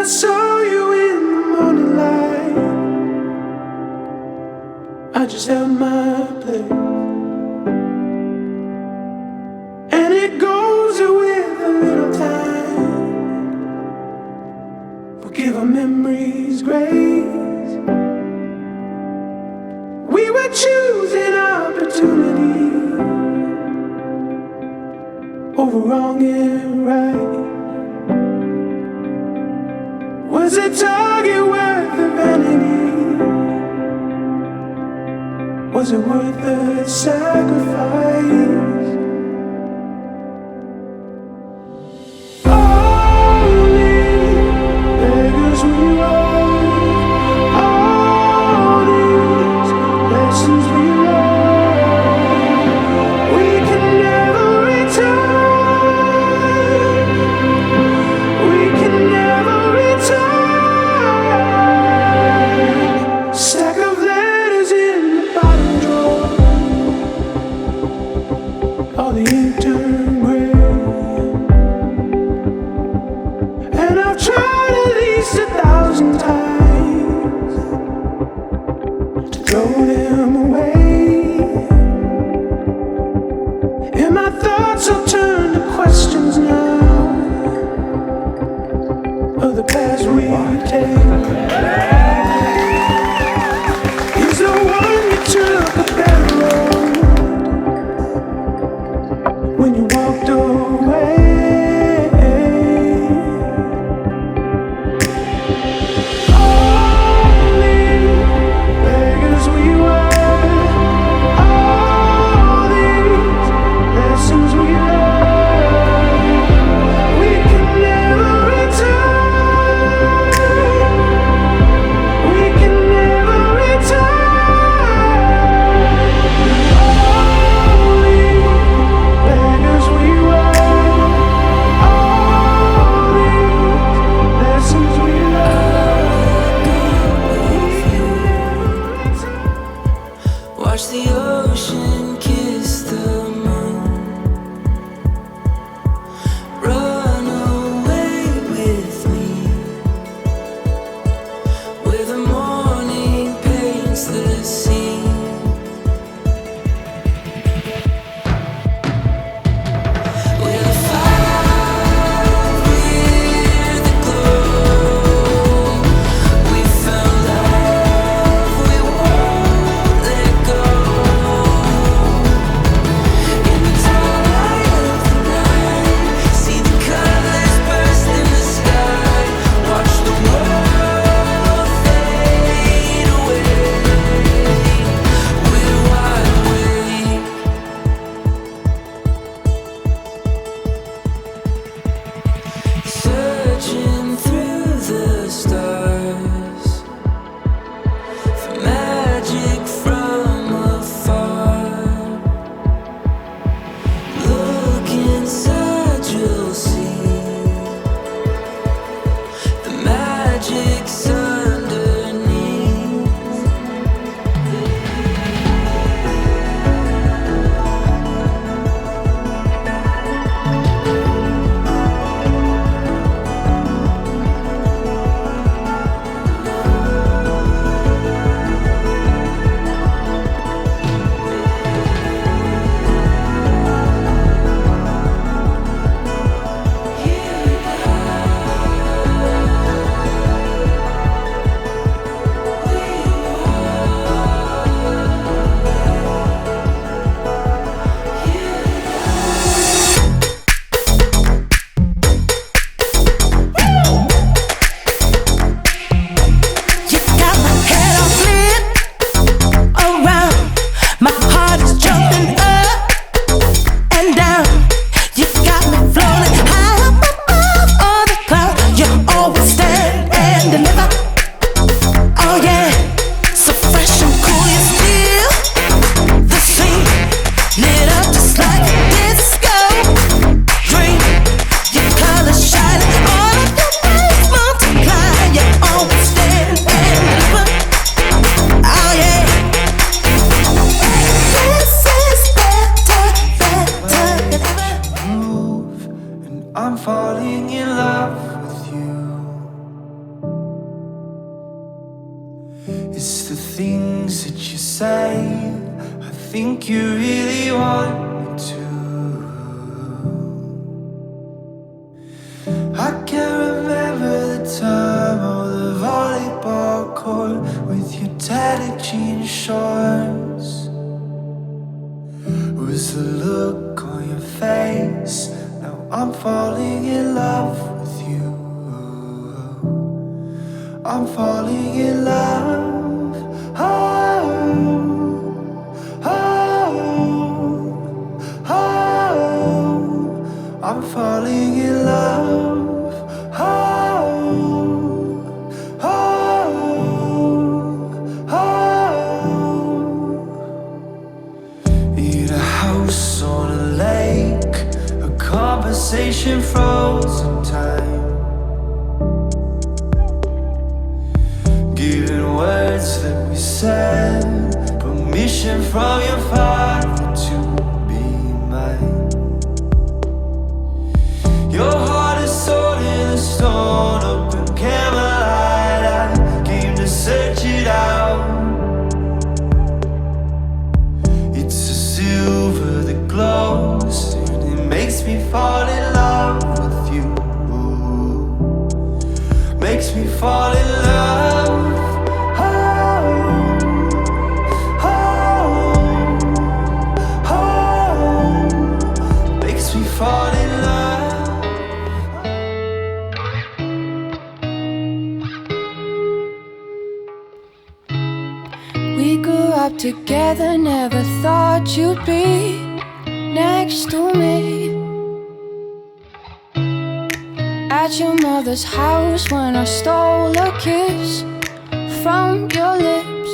I saw you in the morning light, I just held my place. And it goes with a little time, we'll give our memories grace. We were choosing opportunity over wrong and right. Was a target worth the vanity? Was it worth the sacrifice? Only beggars we were, all these lessons we learned, we can never return. We can never return. Stack of letters in the bottom drawer, all the ink turned gray. And I've tried at least 1,000 times to throw them away. And my thoughts will turn to questions now of the past we take. Is the one you took a better road when you walked away? Only beggars we were, all these lessons we learned, we can never return. We can never return. Only beggars we were, all these lessons we learned, we can never return. Watch the ocean kiss the moon. Run away with me, where the morning paints the scene. We're the fire, we're the glow. We found love, we won't let go. In the twilight of the night, see the colors burst in the sky. Watch the world fade away. We're wide awake, searching through the stars for magic from afar. Look inside, you'll see the magic's underneath. You got my head all split around. My heart is jumping up and down. You got me floating high up above all the clouds. You always stand and deliver. Oh yeah, so fresh and cool, you still the same. Lit up just like a disco dream. Your colors shining, all of your waves multiply. You always stand and deliver. Oh yeah, this is better than ever. Move, and I'm falling in love with you. that you say, I think you really want me to. I can't remember the time or the volleyball court with your tatted jean shorts. Was the look on your face? Now I'm falling in love with you. I'm falling in love. Oh, oh, oh, I'm falling in love. Oh, oh, oh. In a house on a lake, a conversation frozen time. Giving words that we said, permission from your father to be mine. Your heart is sold in a stone, open candlelight. I came to search it out. It's a silver that glows, and it makes me fall in love with you. Makes me fall in love. Fall in love. We grew up together, never thought you'd be next to me. At your mother's house when I stole a kiss from your lips.